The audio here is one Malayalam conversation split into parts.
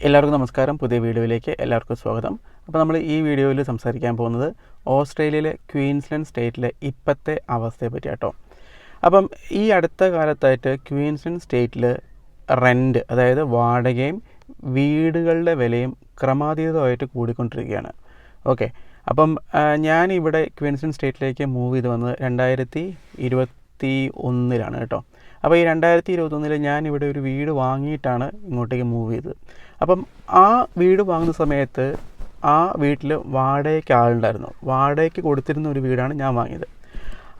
എല്ലാവർക്കും നമസ്കാരം. പുതിയ വീഡിയോയിലേക്ക് എല്ലാവർക്കും സ്വാഗതം. അപ്പോൾ നമ്മൾ ഈ വീഡിയോയിൽ സംസാരിക്കാൻ പോകുന്നത് ഓസ്ട്രേലിയയിലെ ക്വീൻസ്ലാൻഡ് സ്റ്റേറ്റിലെ ഇപ്പോഴത്തെ അവസ്ഥയെ പറ്റി കേട്ടോ. അപ്പം ഈ അടുത്ത കാലത്തായിട്ട് ക്വീൻസ്ലാൻഡ് സ്റ്റേറ്റിൽ റെൻറ്റ്, അതായത് വാടകയും വീടുകളുടെ വിലയും ക്രമാതീതമായിട്ട് കൂടിക്കൊണ്ടിരിക്കുകയാണ്. ഓക്കെ, അപ്പം ഞാനിവിടെ ക്വീൻസ്ലാൻഡ് സ്റ്റേറ്റിലേക്ക് മൂവ് ചെയ്ത് വന്നത് 2021 കേട്ടോ. അപ്പോൾ ഈ 2021 ഞാനിവിടെ ഒരു വീട് വാങ്ങിയിട്ടാണ് ഇങ്ങോട്ടേക്ക് മൂവ് ചെയ്തത്. അപ്പം ആ വീട് വാങ്ങുന്ന സമയത്ത് ആ വീട്ടിൽ വാടകയ്ക്ക് ആളുണ്ടായിരുന്നു. വാടകയ്ക്ക് കൊടുത്തിരുന്ന ഒരു വീടാണ് ഞാൻ വാങ്ങിയത്.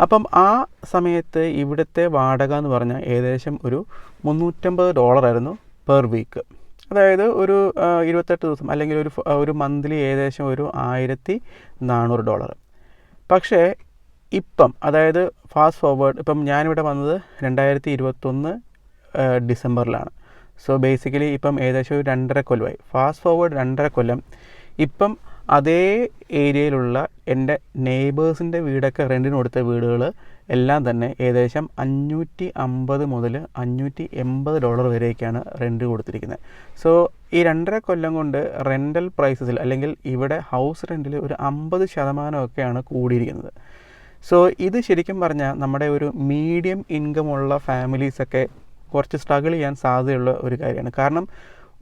അപ്പം ആ സമയത്ത് ഇവിടുത്തെ വാടക എന്ന് പറഞ്ഞാൽ ഏകദേശം ഒരു $350 പെർ വീക്ക്. അതായത് ഒരു 28 ദിവസം അല്ലെങ്കിൽ ഒരു മന്ത്ലി ഏകദേശം ഒരു $1400. പക്ഷേ ഇപ്പം, അതായത് ഫാസ്റ്റ് ഫോർവേഡ്, ഇപ്പം ഞാനിവിടെ വന്നത് 2021 ഡിസംബറിലാണ്. സോ ബേസിക്കലി ഇപ്പം ഏകദേശം ഒരു 2.5 കൊല്ലമായി. ഫാസ്റ്റ് ഫോർവേഡ് 2.5 കൊല്ലം ഇപ്പം അതേ ഏരിയയിലുള്ള എൻ്റെ നെയ്ബേഴ്സിൻ്റെ വീടൊക്കെ റെൻറ്റിന് കൊടുത്ത വീടുകൾ എല്ലാം തന്നെ ഏകദേശം $550 മുതൽ $580 വരെയൊക്കെയാണ് റെൻറ്റ് കൊടുത്തിരിക്കുന്നത്. സോ ഈ 2.5 കൊല്ലം കൊണ്ട് റെൻ്റൽ പ്രൈസസിൽ, അല്ലെങ്കിൽ ഇവിടെ ഹൗസ് റെൻറ്റിൽ ഒരു 50% കൂടിയിരിക്കുന്നത്. സോ ഇത് ശരിക്കും പറഞ്ഞാൽ നമ്മുടെ ഒരു മീഡിയം ഇൻകം ഉള്ള ഫാമിലീസൊക്കെ കുറച്ച് സ്ട്രഗിൾ ചെയ്യാൻ സാധ്യതയുള്ള ഒരു കാര്യമാണ്. കാരണം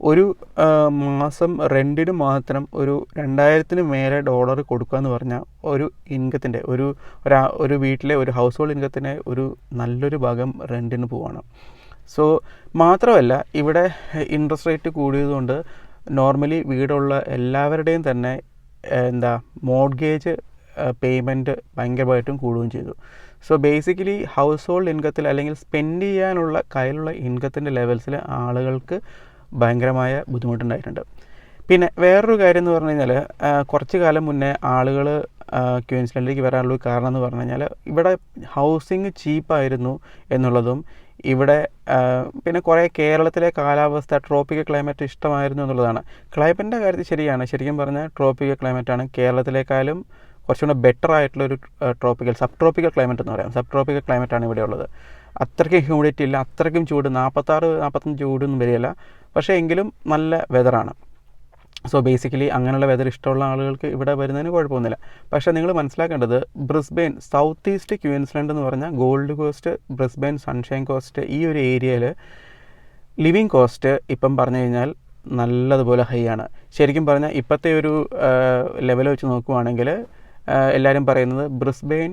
ഒരു മാസം റെൻറ്റിന് മാത്രം ഒരു $2000 മേലെ കൊടുക്കുക എന്ന് പറഞ്ഞാൽ ഒരു ഇൻകത്തിൻ്റെ ഒരു വീട്ടിലെ ഒരു ഹൗസ് ഹോൾഡ് ഇൻകത്തിൻ്റെ ഒരു നല്ലൊരു ഭാഗം റെൻറ്റിന് പോവാണ്. സോ മാത്രമല്ല ഇവിടെ ഇൻട്രസ്റ്റ് റേറ്റ് കൂടിയതുകൊണ്ട് നോർമലി വീടുള്ള എല്ലാവരുടെയും തന്നെ മോർഗേജ് പേയ്മെൻറ്റ് ഭയങ്കരമായിട്ടും കൂടുകയും ചെയ്തു. സോ ബേസിക്കലി ഹൗസ് ഹോൾഡ് ഇൻകത്തിൽ, അല്ലെങ്കിൽ സ്പെൻഡ് ചെയ്യാനുള്ള കയ്യിലുള്ള ഇൻകത്തിൻ്റെ ലെവൽസിൽ ആളുകൾക്ക് ഭയങ്കരമായ ബുദ്ധിമുട്ടുണ്ടായിട്ടുണ്ട്. പിന്നെ വേറൊരു കാര്യം എന്ന് പറഞ്ഞു കഴിഞ്ഞാൽ, കുറച്ച് കാലം മുന്നേ ആളുകൾ ക്വീൻസ്ലാൻഡിലേക്ക് വരാനുള്ള കാരണം എന്ന് പറഞ്ഞു കഴിഞ്ഞാൽ ഇവിടെ ഹൗസിങ് ചീപ്പായിരുന്നു എന്നുള്ളതും, ഇവിടെ പിന്നെ കുറേ കേരളത്തിലെ കാലാവസ്ഥ ട്രോപ്പിക്കൽ ക്ലൈമറ്റ് ഇഷ്ടമായിരുന്നു എന്നുള്ളതാണ്. ക്ലൈമറ്റിൻ്റെ കാര്യത്തിൽ ശരിയാണ്. ശരിക്കും പറഞ്ഞാൽ ട്രോപ്പിക്കൽ ക്ലൈമറ്റാണ് കേരളത്തിലേക്കാളും കുറച്ചുകൂടെ ബെറ്റർ ആയിട്ടുള്ളൊരു സബ് ട്രോപ്പിക്കൽ ക്ലൈമറ്റ് എന്ന് പറയാം. സബ് ട്രോപ്പിക്കൽ ക്ലൈമറ്റാണ് ഇവിടെ ഉള്ളത്. അത്രയ്ക്കും ഹ്യൂമിഡിറ്റി ഇല്ല, അത്രയ്ക്കും ചൂട് 46-45 ചൂടൊന്നും വരികയില്ല. പക്ഷേ എങ്കിലും നല്ല വെതറാണ്. സോ ബേസിക്കലി അങ്ങനെയുള്ള വെതർ ഇഷ്ടമുള്ള ആളുകൾക്ക് ഇവിടെ വരുന്നതിന് കുഴപ്പമൊന്നുമില്ല. പക്ഷേ നിങ്ങൾ മനസ്സിലാക്കേണ്ടത്, ബ്രിസ്ബെയിൻ, സൗത്ത് ഈസ്റ്റ് ക്വീൻസ്ലാൻഡ് എന്ന് പറഞ്ഞാൽ gold cost, Brisbane, sunshine cost, ഈ ഒരു ഏരിയയിൽ ലിവിങ് കോസ്റ്റ് ഇപ്പം പറഞ്ഞു കഴിഞ്ഞാൽ നല്ലതുപോലെ ഹൈ ആണ്. ശരിക്കും പറഞ്ഞാൽ ഇപ്പോഴത്തെ ഒരു ലെവൽ വെച്ച് നോക്കുവാണെങ്കിൽ എല്ലാവരും പറയുന്നത് ബ്രിസ്ബെയിൻ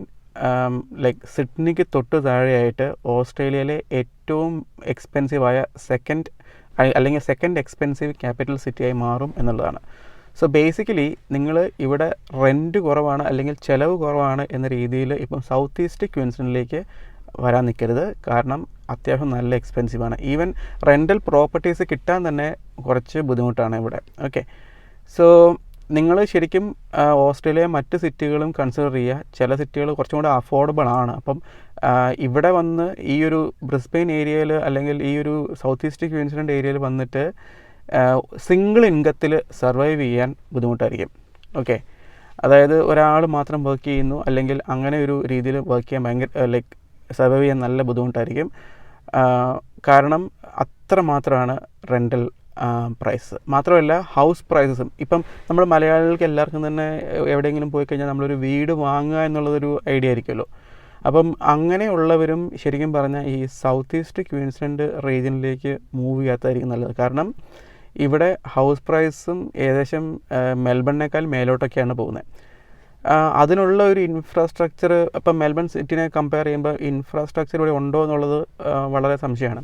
ലൈക്ക് സിഡ്നിക്ക് തൊട്ട് താഴെയായിട്ട് ഓസ്ട്രേലിയയിലെ ഏറ്റവും എക്സ്പെൻസീവായ സെക്കൻഡ് എക്സ്പെൻസീവ് ക്യാപിറ്റൽ സിറ്റിയായി മാറും എന്നുള്ളതാണ്. സോ ബേസിക്കലി നിങ്ങൾ ഇവിടെ റെൻറ്റ് കുറവാണ് അല്ലെങ്കിൽ ചിലവ് കുറവാണ് എന്ന രീതിയിൽ ഇപ്പം സൗത്ത് ഈസ്റ്റ് ക്വീൻസ്ലാൻഡിലേക്ക് വരാൻ നിൽക്കരുത്. കാരണം അത്യാവശ്യം നല്ല എക്സ്പെൻസീവാണ്. ഈവൻ റെൻ്റൽ പ്രോപ്പർട്ടീസ് കിട്ടാൻ തന്നെ കുറച്ച് ബുദ്ധിമുട്ടാണ് ഇവിടെ. ഓക്കെ, സോ നിങ്ങൾ ശരിക്കും ഓസ്ട്രേലിയ മറ്റ് സിറ്റികളും കൺസിഡർ ചെയ്യുക. ചില സിറ്റികൾ കുറച്ചും കൂടെ അഫോർഡബിൾ ആണ്. അപ്പം ഇവിടെ വന്ന് ഈ ഒരു ബ്രിസ്ബെയിൻ ഏരിയയിൽ അല്ലെങ്കിൽ ഈ ഒരു സൗത്ത് ഈസ്റ്റ് ക്വീൻസ്ലാൻഡ് ഏരിയയിൽ വന്നിട്ട് സിംഗിൾ ഇൻകത്തിൽ സർവൈവ് ചെയ്യാൻ ബുദ്ധിമുട്ടായിരിക്കും. ഓക്കെ, അതായത് ഒരാൾ മാത്രം വർക്ക് ചെയ്യുന്നു അല്ലെങ്കിൽ അങ്ങനെ ഒരു രീതിയിൽ വർക്ക് ചെയ്യാൻ ലൈക്ക് സർവൈവ് ചെയ്യാൻ നല്ല ബുദ്ധിമുട്ടായിരിക്കും. കാരണം അത്രമാത്രമാണ് റെൻ്റൽ പ്രൈസ്. മാത്രമല്ല ഹൗസ് പ്രൈസസും. ഇപ്പം നമ്മൾ മലയാളികൾക്ക് എല്ലാവർക്കും തന്നെ എവിടെയെങ്കിലും പോയി കഴിഞ്ഞാൽ നമ്മളൊരു വീട് വാങ്ങുക എന്നുള്ളതൊരു ഐഡിയ ആയിരിക്കുമല്ലോ. അപ്പം അങ്ങനെയുള്ളവരും ശരിക്കും പറഞ്ഞാൽ ഈ സൗത്ത് ഈസ്റ്റ് ക്വീൻസ്ലാൻഡ് റീജിയനിലേക്ക് മൂവ് ചെയ്യാത്തതായിരിക്കും നല്ലത്. കാരണം ഇവിടെ ഹൗസ് പ്രൈസും ഏകദേശം മെൽബണിനേക്കാൾ മേലോട്ടൊക്കെയാണ് പോകുന്നത്. അതിനുള്ള ഒരു ഇൻഫ്രാസ്ട്രക്ചർ, ഇപ്പം മെൽബൺ സിറ്റിനെ കമ്പയർ ചെയ്യുമ്പോൾ ഇൻഫ്രാസ്ട്രക്ചർ ഇവിടെ ഉണ്ടോ എന്നുള്ളത് വളരെ സംശയമാണ്.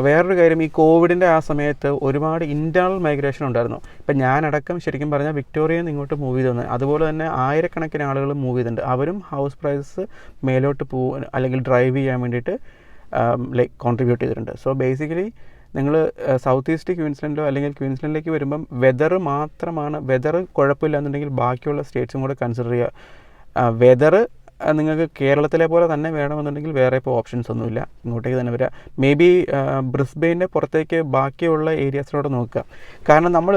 വേറൊരു കാര്യം, ഈ കോവിഡിൻ്റെ ആ സമയത്ത് ഒരുപാട് ഇൻറ്റേർണൽ മൈഗ്രേഷൻ ഉണ്ടായിരുന്നു. ഇപ്പം ഞാനടക്കം ശരിക്കും പറഞ്ഞാൽ വിക്ടോറിയയിൽ നിന്ന് ഇങ്ങോട്ട് മൂവ് ചെയ്ത് വന്നത്. അതുപോലെ തന്നെ ആയിരക്കണക്കിന് ആളുകൾ മൂവ് ചെയ്തിട്ടുണ്ട്. അവരും ഹൗസ് പ്രൈസസ് മേലോട്ട് പോകാൻ അല്ലെങ്കിൽ ഡ്രൈവ് ചെയ്യാൻ വേണ്ടിയിട്ട് ലൈക്ക് കോൺട്രിബ്യൂട്ട് ചെയ്തിട്ടുണ്ട്. സോ ബേസിക്കലി നിങ്ങൾ സൗത്ത് ഈസ്റ്റ് ക്വീൻസ്ലാൻഡിലോ അല്ലെങ്കിൽ ക്വീൻസ്ലാൻഡിലേക്ക് വരുമ്പം വെതർ കുഴപ്പമില്ല എന്നുണ്ടെങ്കിൽ ബാക്കിയുള്ള സ്റ്റേറ്റ്സും കൂടെ കൺസിഡർ ചെയ്യുക. വെതർ നിങ്ങൾക്ക് കേരളത്തിലെ പോലെ തന്നെ വേണമെന്നുണ്ടെങ്കിൽ വേറെ ഇപ്പോൾ ഓപ്ഷൻസ് ഒന്നുമില്ല, ഇങ്ങോട്ടേക്ക് തന്നെ വരിക. മേ ബി ബ്രിസ്ബെയിൻ്റെ പുറത്തേക്ക് ബാക്കിയുള്ള ഏരിയാസിലോട്ട് നോക്കുക. കാരണം നമ്മൾ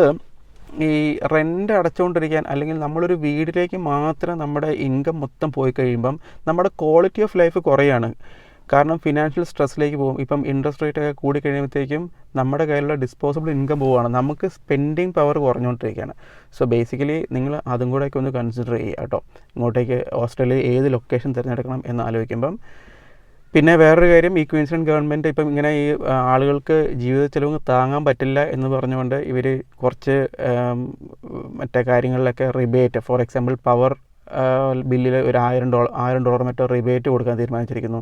ഈ റെൻ്റ് അടച്ചുകൊണ്ടിരിക്കാൻ, അല്ലെങ്കിൽ നമ്മളൊരു വീട്ടിലേക്ക് മാത്രം നമ്മുടെ ഇൻകം മൊത്തം പോയി കഴിയുമ്പം നമ്മുടെ ക്വാളിറ്റി ഓഫ് ലൈഫ് കുറയാണ്. കാരണം ഫിനാൻഷ്യൽ സ്ട്രെസ്സിലേക്ക് പോകും. ഇപ്പം ഇൻട്രസ്റ്റ് റേറ്റ് ഒക്കെ കൂടി കഴിയുമ്പോഴത്തേക്കും നമ്മുടെ കയ്യിലുള്ള ഡിസ്പോസിബിൾ ഇൻകം പോവുകയാണ്, നമുക്ക് സ്പെൻഡിങ് പവർ കുറഞ്ഞുകൊണ്ടിരിക്കുകയാണ്. സോ ബേസിക്കലി നിങ്ങൾ അതും കൂടെയൊക്കെ ഒന്ന് കൺസിഡർ ചെയ്യുക കേട്ടോ, ഇങ്ങോട്ടേക്ക് ഓസ്ട്രേലിയയിൽ ഏത് ലൊക്കേഷൻ തിരഞ്ഞെടുക്കണം എന്ന് ആലോചിക്കുമ്പം. പിന്നെ വേറൊരു കാര്യം, ഈ ക്വീൻസ്ലാൻഡ് ഗവൺമെൻറ് ഇപ്പം ഇങ്ങനെ ഈ ആളുകൾക്ക് ജീവിത ചെലവ് താങ്ങാൻ പറ്റില്ല എന്ന് പറഞ്ഞുകൊണ്ട് ഇവർ കുറച്ച് മറ്റേ കാര്യങ്ങളിലൊക്കെ റിബേറ്റ്, ഫോർ എക്സാമ്പിൾ പവർ ബില്ലിൽ ഒരു $1000 മറ്റോ റിബേറ്റ് കൊടുക്കാൻ തീരുമാനിച്ചിരിക്കുന്നു.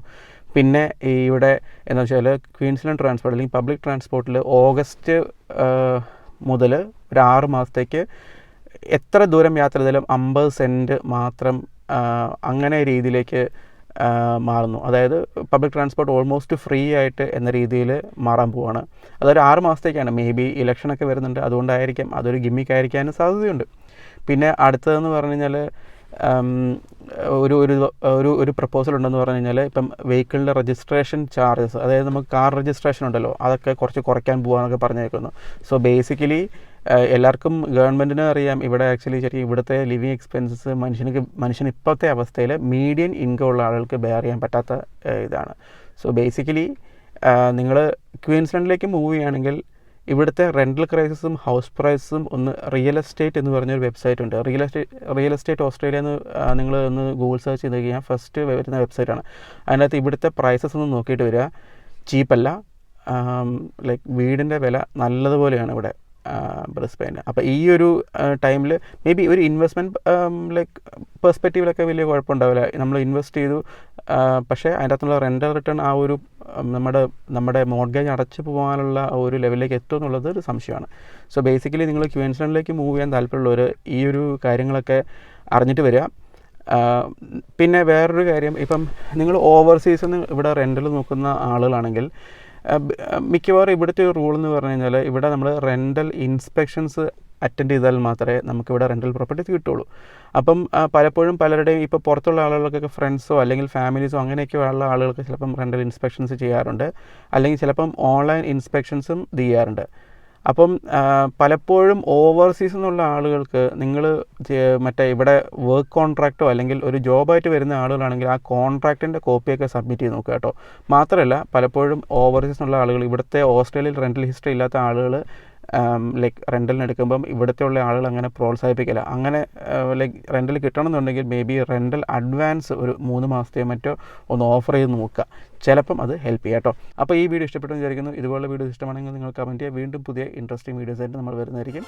പിന്നെ ഇവിടെ എന്താ വെച്ചാൽ ക്വീൻസ്ലാൻഡ് ട്രാൻസ്പോർട്ട് അല്ലെങ്കിൽ പബ്ലിക് ട്രാൻസ്പോർട്ടിൽ ഓഗസ്റ്റ് മുതൽ ഒരു 6 മാസത്തേക്ക് എത്ര ദൂരം യാത്ര ചെയ്താലും 50 സെൻറ്റ് മാത്രം അങ്ങനെ രീതിയിലേക്ക് മാറുന്നു. അതായത് പബ്ലിക് ട്രാൻസ്പോർട്ട് ഓൾമോസ്റ്റ് ഫ്രീ ആയിട്ട് എന്ന രീതിയിൽ മാറാൻ പോവുകയാണ്. അതൊരു 6 മാസത്തേക്കാണ്. മേ ബി ഇലക്ഷനൊക്കെ വരുന്നുണ്ട്, അതുകൊണ്ടായിരിക്കാം, അതൊരു ഗിമ്മിക്കായിരിക്കാനും സാധ്യതയുണ്ട്. പിന്നെ അടുത്തതെന്ന് പറഞ്ഞു കഴിഞ്ഞാൽ ഒരു ഒരു ഒരു പ്രപ്പോസൽ ഉണ്ടെന്ന് പറഞ്ഞു കഴിഞ്ഞാൽ, ഇപ്പം വെഹിക്കിളിൻ്റെ രജിസ്ട്രേഷൻ ചാർജസ്, അതായത് നമുക്ക് കാർ രജിസ്ട്രേഷൻ ഉണ്ടല്ലോ, അതൊക്കെ കുറച്ച് കുറയ്ക്കാൻ പോകാനൊക്കെ പറഞ്ഞേക്കുന്നു. സോ ബേസിക്കലി എല്ലാവർക്കും ഗവൺമെൻറ്റിന് അറിയാം ഇവിടെ ആക്ച്വലി ശരിക്കും ഇവിടുത്തെ ലിവിങ് എക്സ്പെൻസസ് മനുഷ്യന് ഇപ്പോഴത്തെ അവസ്ഥയിൽ മീഡിയൻ ഇൻകം ഉള്ള ആളുകൾക്ക് ബെയർ ചെയ്യാൻ പറ്റാത്ത ഇതാണ്. സോ ബേസിക്കലി നിങ്ങൾ ക്വീൻസ്ലാൻഡിലേക്ക് മൂവ് ചെയ്യുകയാണെങ്കിൽ ഇവിടുത്തെ റെൻ്റൽ ക്രൈസസും ഹൗസ് പ്രൈസസും ഒന്ന് റിയൽ എസ്റ്റേറ്റ് എന്ന് പറഞ്ഞൊരു വെബ്സൈറ്റ് ഉണ്ട്. റിയൽ എസ്റ്റേറ്റ് ഓസ്ട്രേലിയ എന്ന് നിങ്ങൾ ഒന്ന് ഗൂഗിൾ സെർച്ച് ചെയ്ത് കഴിഞ്ഞാൽ ഫസ്റ്റ് വരുന്ന വെബ്സൈറ്റാണ്. അതിനകത്ത് ഇവിടുത്തെ പ്രൈസസ് ഒന്ന് നോക്കിയിട്ട് വരിക. ചീപ്പല്ല, ലൈക്ക് വീടിൻ്റെ വില നല്ലതുപോലെയാണ് ഇവിടെ ബ്രിസ്ബെയിന്. അപ്പോൾ ഈ ഒരു ടൈമിൽ മേ ബി ഒരു ഇൻവെസ്റ്റ്മെൻറ്റ് ലൈക്ക് പെർസ്പെക്റ്റീവിലൊക്കെ വലിയ കുഴപ്പമുണ്ടാവില്ല. നമ്മൾ ഇൻവെസ്റ്റ് ചെയ്തു, പക്ഷേ അതിൻ്റെ അകത്തുള്ള റെൻ്റൽ റിട്ടേൺ ആ ഒരു നമ്മുടെ മോർഗേജ് അടച്ചു പോകാനുള്ള ഒരു ലെവലിലേക്ക് എത്തും എന്നുള്ളത് ഒരു സംശയമാണ്. സോ ബേസിക്കലി നിങ്ങൾ ക്വീൻസ്ലാൻഡിലേക്ക് മൂവ് ചെയ്യാൻ താല്പര്യമുള്ളവർ ഈ ഒരു കാര്യങ്ങളൊക്കെ അറിഞ്ഞിട്ട് വരിക. പിന്നെ വേറൊരു കാര്യം, ഇപ്പം നിങ്ങൾ ഓവർസീസിൽ നിന്ന് ഇവിടെ റെൻ്റൽ നോക്കുന്ന ആളുകളാണെങ്കിൽ മിക്കവാറും ഇവിടുത്തെ ഒരു റൂൾ എന്ന് പറഞ്ഞു കഴിഞ്ഞാൽ ഇവിടെ നമ്മൾ റെൻ്റൽ ഇൻസ്പെക്ഷൻസ് അറ്റൻഡ് ചെയ്താൽ മാത്രമേ നമുക്കിവിടെ റെൻ്റൽ പ്രോപ്പർട്ടീസ് കിട്ടുള്ളൂ. അപ്പം പലപ്പോഴും പലരുടെയും ഇപ്പോൾ പുറത്തുള്ള ആളുകൾക്കൊക്കെ ഫ്രണ്ട്സോ അല്ലെങ്കിൽ ഫാമിലീസോ അങ്ങനെയൊക്കെ ഉള്ള ആളുകൾക്ക് ചിലപ്പം റെൻ്റൽ ഇൻസ്പെക്ഷൻസ് ചെയ്യാറുണ്ട്, അല്ലെങ്കിൽ ചിലപ്പം ഓൺലൈൻ ഇൻസ്പെക്ഷൻസും ചെയ്യാറുണ്ട്. അപ്പം പലപ്പോഴും ഓവർസീസ് എന്നുള്ള ആളുകൾക്ക് നിങ്ങൾ മറ്റേ ഇവിടെ വർക്ക് കോൺട്രാക്റ്റോ അല്ലെങ്കിൽ ഒരു ജോബായിട്ട് വരുന്ന ആളുകളാണെങ്കിൽ ആ കോൺട്രാക്റ്റിൻ്റെ കോപ്പിയൊക്കെ സബ്മിറ്റ് ചെയ്ത് നോക്കുക കേട്ടോ. മാത്രമല്ല പലപ്പോഴും ഓവർസീസ് എന്നുള്ള ആളുകൾ, ഇവിടുത്തെ ഓസ്ട്രേലിയയിൽ റെൻ്റൽ ഹിസ്റ്ററി ഇല്ലാത്ത ആളുകൾ ലൈക്ക് റെൻ്റലിന് എടുക്കുമ്പം ഇവിടുത്തെ ഉള്ള ആളുകൾ അങ്ങനെ പ്രോത്സാഹിപ്പിക്കില്ല. അങ്ങനെ ലൈക്ക് റെൻ്റൽ കിട്ടണമെന്നുണ്ടെങ്കിൽ മേ ബി റെൻ്റൽ അഡ്വാൻസ് ഒരു 3 മാസത്തെയോ മറ്റോ ഒന്ന് ഓഫർ ചെയ്ത് നോക്കുക, ചിലപ്പം അത് ഹെൽപ്പ് ചെയ്യാം കേട്ടോ. അപ്പോൾ ഈ വീഡിയോ ഇഷ്ടപ്പെട്ടെന്ന് വിചാരിക്കുന്നു. ഇതുപോലുള്ള വീഡിയോസ് ഇഷ്ടമാണെങ്കിൽ നിങ്ങൾ കമൻറ്റ് ചെയ്യുക. വീണ്ടും പുതിയ ഇൻട്രസ്റ്റിംഗ് വീഡിയോസ് ആയിട്ട് നമ്മൾ വരുന്നതായിരിക്കും.